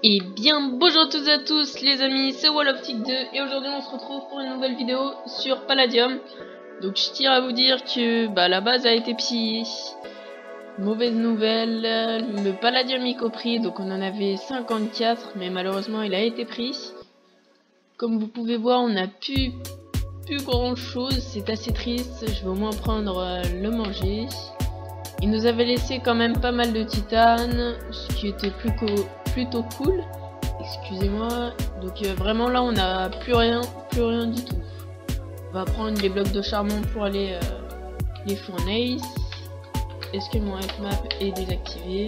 Et bien bonjour à toutes et à tous les amis, c'est WallOptic2 et aujourd'hui on se retrouve pour une nouvelle vidéo sur Palladium. Donc je tiens à vous dire que la base a été pillée. Mauvaise nouvelle, le Palladium est compris, donc on en avait 54 mais malheureusement il a été pris. Comme vous pouvez voir on n'a plus grand chose, c'est assez triste, je vais au moins prendre le manger. Il nous avait laissé quand même pas mal de titane, ce qui était plutôt cool. Excusez-moi. Donc vraiment là on n'a plus rien du tout. On va prendre les blocs de charbon pour aller les fournaces. Est-ce que mon Fmap est désactivé?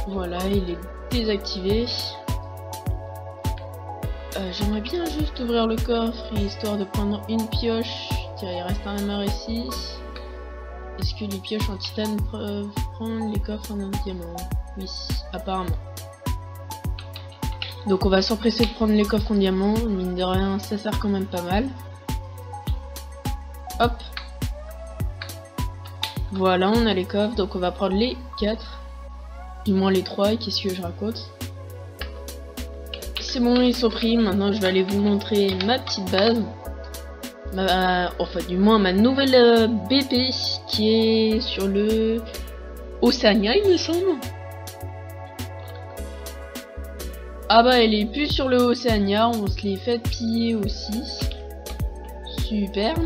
Voilà, il est désactivé. J'aimerais bien juste ouvrir le coffre histoire de prendre une pioche. Tiens, il reste un hammer ici. Est-ce que les pioches en titane peuvent prendre les coffres en diamant? Oui, apparemment. Donc on va s'empresser de prendre les coffres en diamant. Mine de rien, ça sert quand même pas mal. Hop. Voilà, on a les coffres. Donc on va prendre les 4. Du moins les 3. Qu'est-ce que je raconte? C'est bon, ils sont pris. Maintenant, je vais aller vous montrer ma petite base. Enfin, du moins ma nouvelle BP qui est sur le Océania, il me semble. Ah bah, elle est plus sur le Océania. On se l'est fait piller aussi. Super.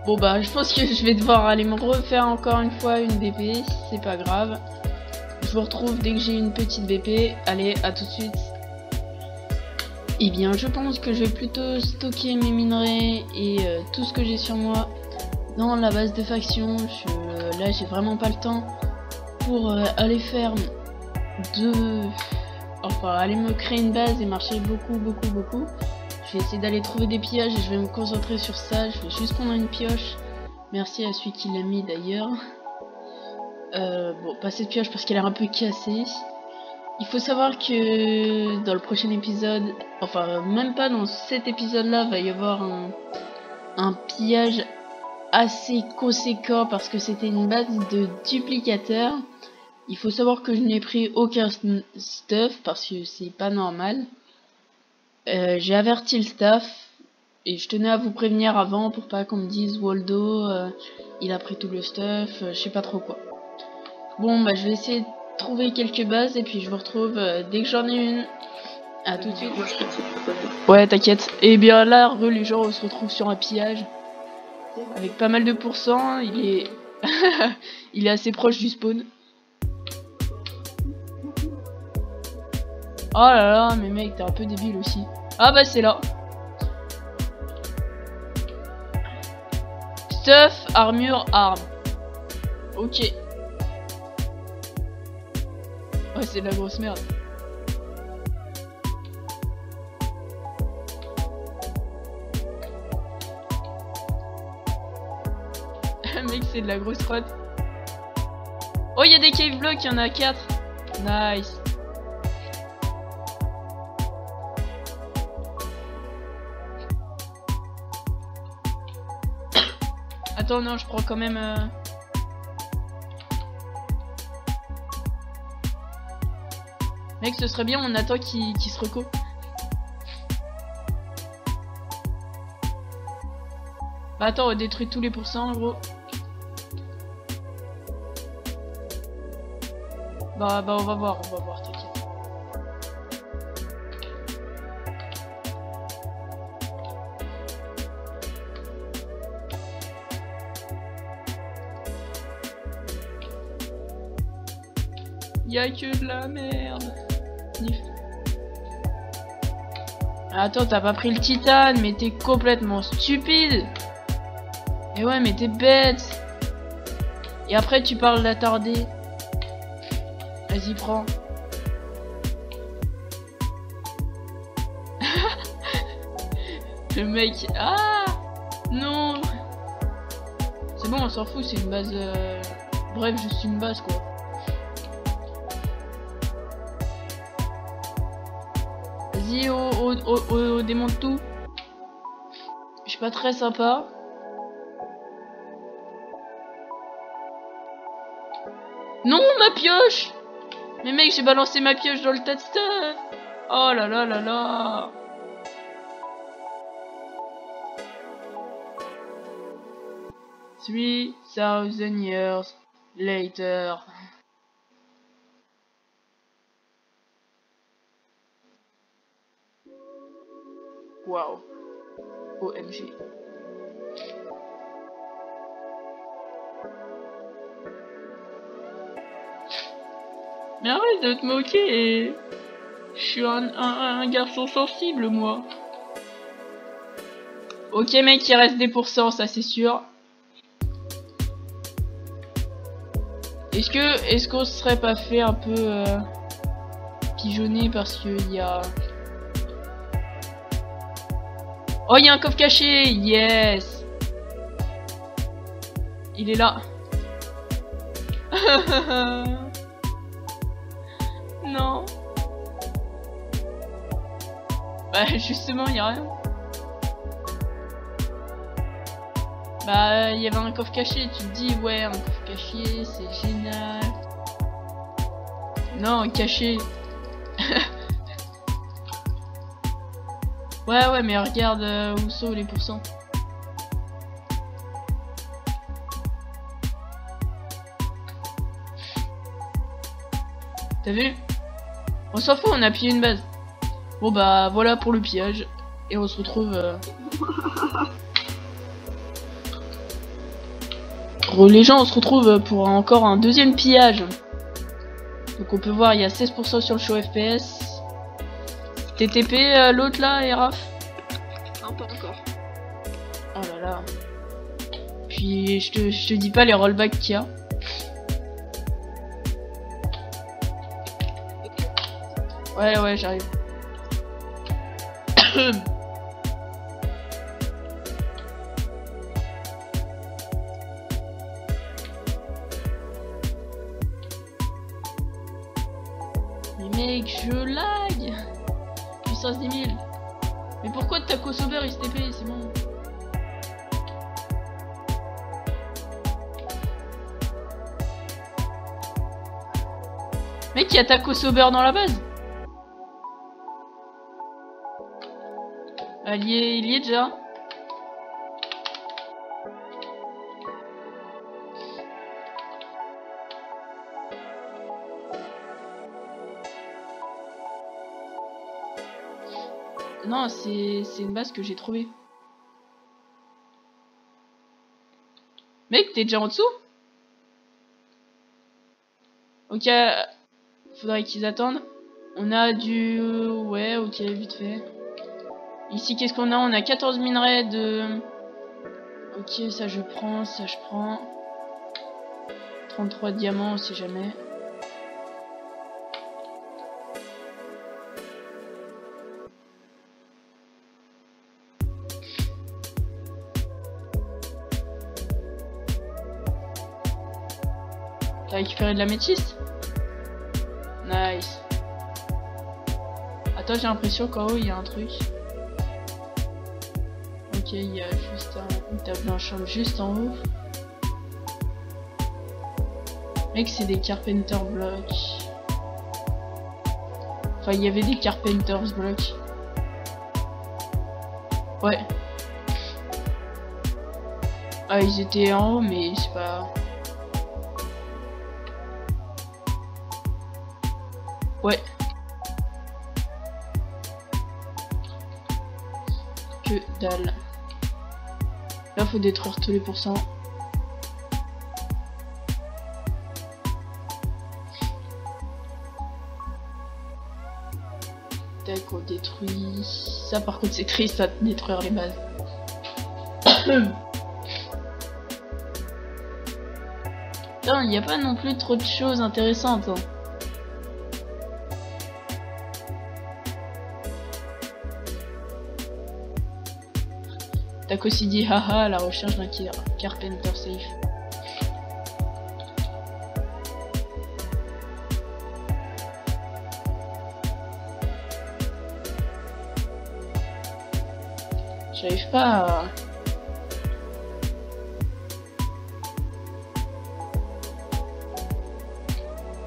Bon bah, je pense que je vais devoir aller me refaire encore une fois une BP. C'est pas grave. Je vous retrouve dès que j'ai une petite BP. Allez, à tout de suite. Eh bien, je pense que je vais plutôt stocker mes minerais et tout ce que j'ai sur moi dans la base de faction. Là, j'ai vraiment pas le temps pour aller faire aller me créer une base et marcher beaucoup. Je vais essayer d'aller trouver des pillages et je vais me concentrer sur ça. Je vais juste prendre une pioche. Merci à celui qui l'a mis d'ailleurs. Bon, pas cette pioche parce qu'elle est un peu cassée. Il faut savoir que dans le prochain épisode, enfin même pas dans cet épisode là, va y avoir un pillage assez conséquent parce que c'était une base de duplicateurs. Il faut savoir que je n'ai pris aucun stuff parce que c'est pas normal. J'ai averti le staff et je tenais à vous prévenir avant pour pas qu'on me dise Waldo il a pris tout le stuff, je sais pas trop quoi. Bon bah je vais essayer de trouver quelques bases et puis je vous retrouve dès que j'en ai une. À tout de suite. Ouais, t'inquiète. Et bien là, les gens on se retrouve sur un pillage avec pas mal de pourcents. Il est il est assez proche du spawn. Oh là là, mais mec, t'es un peu débile aussi. Ah bah c'est là. Stuff, armure, arme. Ok. Ouais, c'est de la grosse merde. Mec, c'est de la grosse prod. Oh, il y a des cave blocks, il y en a 4. Nice. Attends, non, je prends quand même... Mec, ce serait bien, on attend qu'il se reco. Bah attends, on détruit tous les pourcents, gros. Bah on va voir, t'inquiète. Y'a que de la merde. Attends, t'as pas pris le titane, mais t'es complètement stupide. Et ouais, mais t'es bête. Et après, tu parles d'attarder. Vas-y, prends. Le mec. Ah non. C'est bon, on s'en fout, c'est une base. Bref, juste une base quoi. Vas-y, démonte tout. Je suis pas très sympa. Non, ma pioche! Mais mec, j'ai balancé ma pioche dans le tas de stuff! Oh là là là là! Three thousand years later. Wow. OMG. Mais arrête de te moquer. Je suis un garçon sensible, moi. Ok mec, il reste des pourcents, ça c'est sûr. Est-ce qu'on se serait pas fait un peu pigeonner parce qu'il y a... Oh, il y a un coffre caché. Yes. Il est là. Non. Bah justement, il y a rien. Bah il y avait un coffre caché, tu te dis ouais, un coffre caché, c'est génial. Non, caché. Ouais, mais regarde où sont les pourcents. T'as vu? On s'en fout, on a pillé une base. Bon bah voilà pour le pillage. Et on se retrouve... Les gens, on se retrouve pour encore un deuxième pillage. Donc on peut voir, il y a 16% sur le show FPS. TTP l'autre là, Eraf? Non, pas encore. Oh là là. Puis je te dis pas les rollbacks qu'il y a. Ouais, j'arrive. Mais mec, je lag. Puissance 10 000. Mais pourquoi Taco Sober il STP? C'est bon. Mec, il y a Taco Sober dans la base. Il y est déjà. Non, c'est une base que j'ai trouvée. Mec, t'es déjà en dessous? Ok, faudrait qu'ils attendent. On a du... Ouais, ok, vite fait. Ici, qu'est-ce qu'on a? On a 14 minerais de... Ok, ça je prends, ça je prends. 33 diamants, si jamais. T'as récupéré de la métisse? Nice. Attends, j'ai l'impression qu'en haut il y a un truc. Ok, il y a juste une table enchantée juste en haut. Mec, c'est des Carpenter blocks. Enfin, il y avait des Carpenters blocks. Ouais. Ah, ils étaient en haut, mais c'est pas... Ouais. Que dalle. Là, faut détruire tous les pourcents. Tac, on détruit. Ça, par contre, c'est triste à détruire les bases. Putain, il n'y a pas non plus trop de choses intéressantes. Hein. T'as aussi dit haha à la recherche d'un Carpenter safe. J'arrive pas à...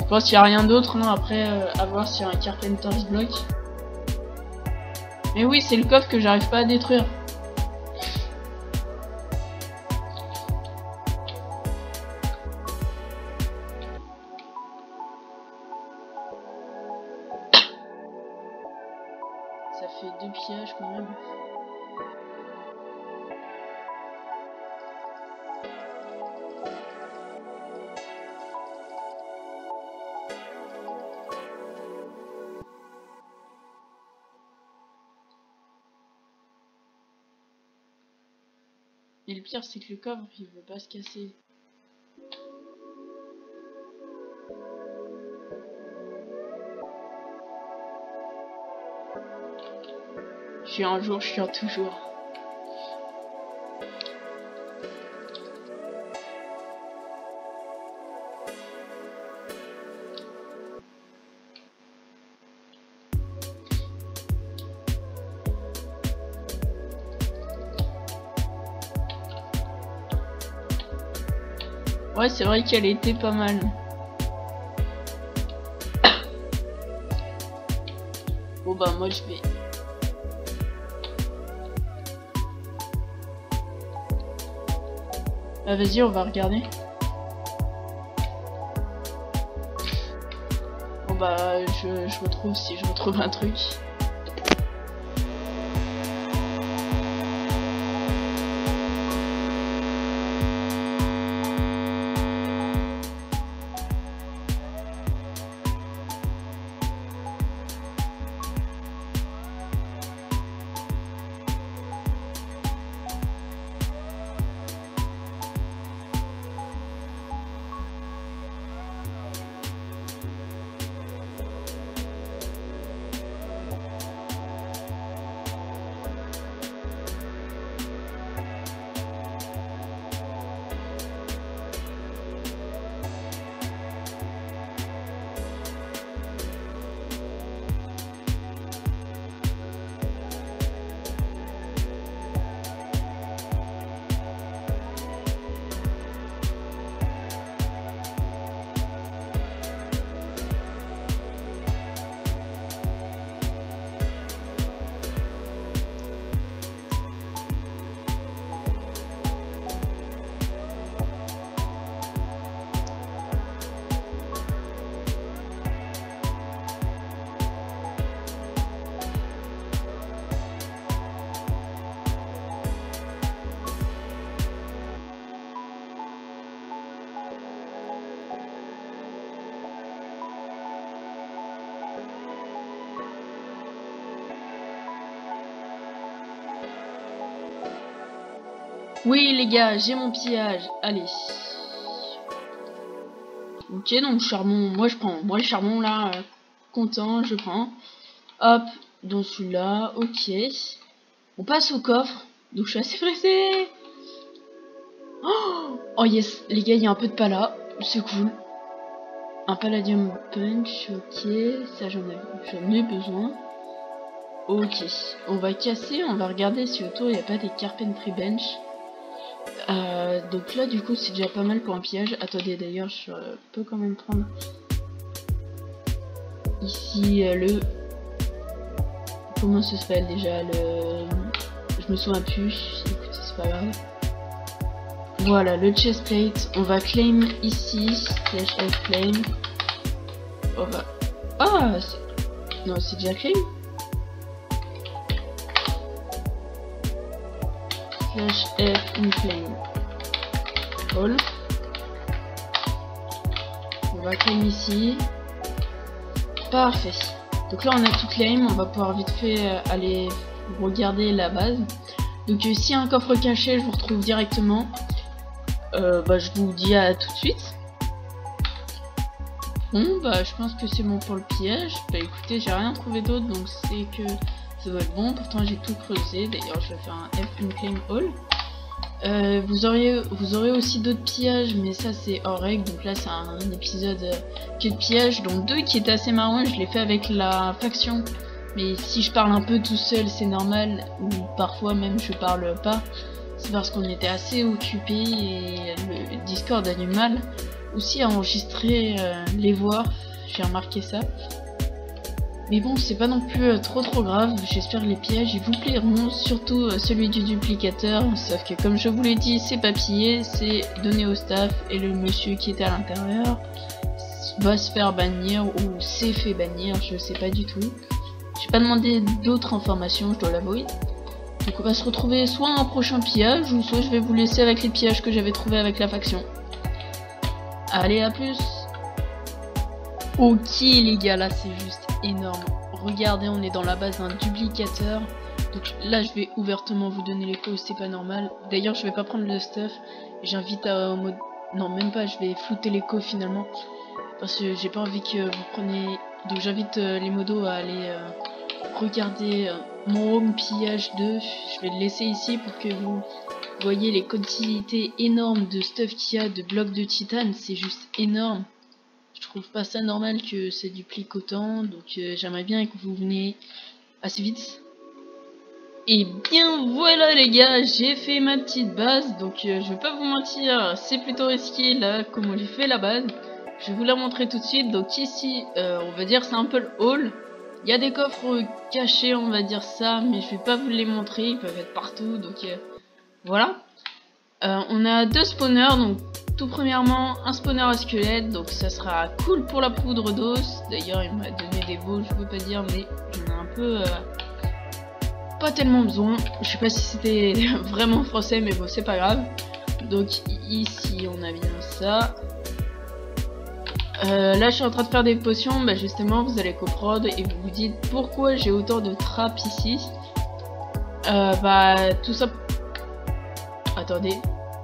Je pense qu'il n'y a rien d'autre, hein, après à voir s'il y a un Carpenter's Block. Mais oui, c'est le coffre que j'arrive pas à détruire. Ça fait 2 pillages quand même. Et le pire, c'est que le coffre, il veut pas se casser. Je suis un jour, je suis un toujours. Ouais, c'est vrai qu'elle était pas mal. Bon bah moi je vais... Ah, vas-y, on va regarder. Bon bah je retrouve si je retrouve un truc. Oui les gars, j'ai mon pillage, allez. Ok, donc charbon, moi je prends, moi le charbon là, content, je prends. Hop, dans celui-là, ok. On passe au coffre, donc je suis assez pressé. Oh yes, les gars, il y a un peu de pala, c'est cool. Un palladium punch, ok, ça j'en ai besoin. Ok, on va casser, on va regarder si autour il n'y a pas des carpentry bench. Donc là du coup c'est déjà pas mal pour un pillage. Attendez, d'ailleurs je peux quand même prendre ici le... Comment ça s'appelle déjà, le... Je me souviens plus, écoutez c'est pas grave. Voilà le chestplate, on va claim ici, slash F claim. On va... Ah non, c'est déjà claim. Slash F claim. All. On va claim ici. Parfait. Donc là on a tout claim, on va pouvoir vite fait aller regarder la base. Donc s'il y a un coffre caché, je vous retrouve directement. Bah je vous dis à tout de suite. Bon bah je pense que c'est bon pour le pillage. Bah écoutez, j'ai rien trouvé d'autre, donc c'est que ça doit être bon. Pourtant j'ai tout creusé, d'ailleurs je vais faire un F claim all. Vous aurez aussi d'autres pillages, mais ça c'est hors règle. Donc là c'est un épisode qui est de pillage, donc 2 qui est assez marrant. Je l'ai fait avec la faction, mais si je parle un peu tout seul c'est normal, ou parfois même je parle pas. C'est parce qu'on était assez occupés et le Discord a du mal. aussi à enregistrer les voix, j'ai remarqué ça. Mais bon, c'est pas non plus trop grave, j'espère que les pièges ils vous plairont, surtout celui du duplicateur, sauf que comme je vous l'ai dit, c'est pas pillé, c'est donné au staff, et le monsieur qui était à l'intérieur va se faire bannir, ou s'est fait bannir, je sais pas du tout. J'ai pas demandé d'autres informations, je dois l'avouer. Donc on va se retrouver soit à un prochain pillage, ou soit je vais vous laisser avec les pillages que j'avais trouvés avec la faction. Allez, à plus. Ok les gars, là c'est juste énorme. Regardez, on est dans la base d'un duplicateur. Donc là je vais ouvertement vous donner les causes, c'est pas normal. D'ailleurs je vais pas prendre le stuff. J'invite à mode... Non même pas, je vais flouter l'écho finalement. Parce que j'ai pas envie que vous preniez... Donc j'invite les modos à aller regarder mon home pillage 2. Je vais le laisser ici pour que vous voyez les quantités énormes de stuff qu'il y a, de blocs de titane. C'est juste énorme. Je trouve pas ça normal que ça duplique autant, donc j'aimerais bien que vous veniez assez vite. Et bien voilà les gars, j'ai fait ma petite base, donc je vais pas vous mentir, c'est plutôt risqué là, comment j'ai fait la base. Je vais vous la montrer tout de suite. Donc ici, on va dire c'est un peu le hall. Il y a des coffres cachés, on va dire ça, mais je vais pas vous les montrer, ils peuvent être partout, donc voilà. On a deux spawners, donc tout premièrement un spawner à squelette, donc ça sera cool pour la poudre d'os. D'ailleurs il m'a donné des veaux, je peux pas dire, mais j'en ai un peu pas tellement besoin. Je sais pas si c'était vraiment français, mais bon c'est pas grave. Donc ici on a bien ça. Là je suis en train de faire des potions, bah justement vous allez comprendre et vous vous dites pourquoi j'ai autant de trappes ici. Bah tout ça. Attendez.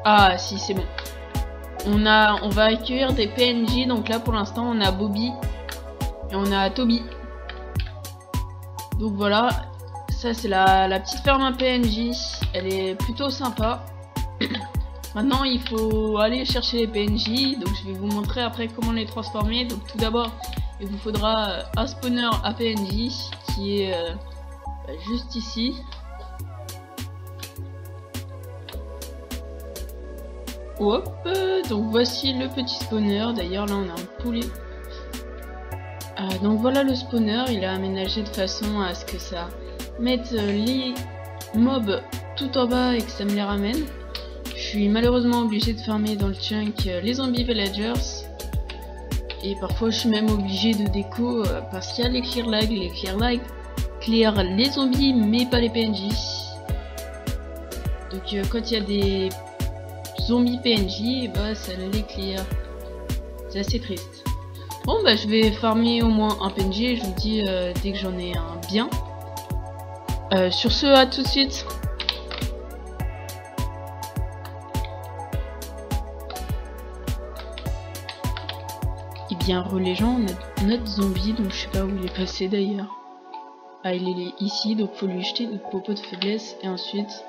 Ah si c'est bon. On va accueillir des PNJ, donc là pour l'instant on a Bobby et on a Toby. Donc voilà, ça c'est la petite ferme à PNJ, elle est plutôt sympa. Maintenant il faut aller chercher les PNJ, donc je vais vous montrer après comment les transformer. Donc tout d'abord il vous faudra un spawner à PNJ qui est juste ici. Hop, donc voici le petit spawner. D'ailleurs là on a un poulet. Donc voilà le spawner, il est aménagé de façon à ce que ça mette les mobs tout en bas et que ça me les ramène. Je suis malheureusement obligé de farmer dans le chunk les zombies villagers. Et parfois je suis même obligé de déco parce qu'il y a les clear lag. Les clear lag clear les zombies mais pas les PNJ. Donc quand il y a des zombies PNJ, bah ça les clear. C'est assez triste. Bon bah je vais farmer au moins un PNJ, je vous dis dès que j'en ai un bien. Sur ce, à tout de suite. Et bien les gens, on a notre zombie, donc je sais pas où il est passé d'ailleurs. Ah il est ici, donc faut lui jeter notre popo de faiblesse et ensuite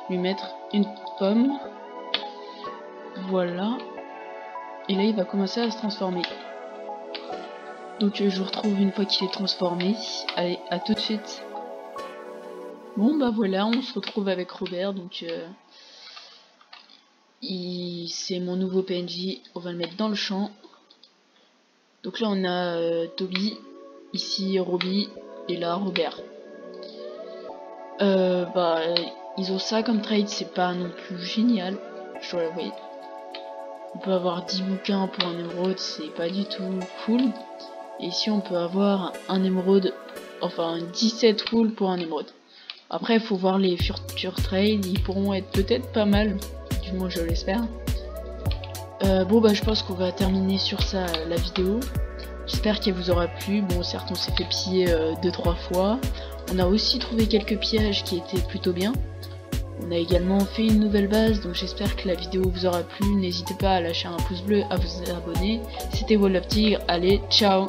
lui mettre une pomme. Voilà. Et là il va commencer à se transformer. Donc je vous retrouve une fois qu'il est transformé. Allez, à tout de suite. Bon bah voilà, on se retrouve avec Robert. Donc c'est mon nouveau PNJ. On va le mettre dans le champ. Donc là on a Toby, ici Robbie et là Robert. Bah ils ont ça comme trade, c'est pas non plus génial, je dois l'avouer. On peut avoir 10 bouquins pour un émeraude, c'est pas du tout cool. Et ici on peut avoir un émeraude, enfin 17 roules pour un émeraude. Après il faut voir les futurs trades, ils pourront être peut-être pas mal, du moins je l'espère. Bon bah je pense qu'on va terminer sur ça la vidéo. J'espère qu'elle vous aura plu. Bon certes on s'est fait piller 2-3 fois. On a aussi trouvé quelques pièges qui étaient plutôt bien. On a également fait une nouvelle base, donc j'espère que la vidéo vous aura plu. N'hésitez pas à lâcher un pouce bleu, à vous abonner. C'était Wall of Tigre, allez ciao.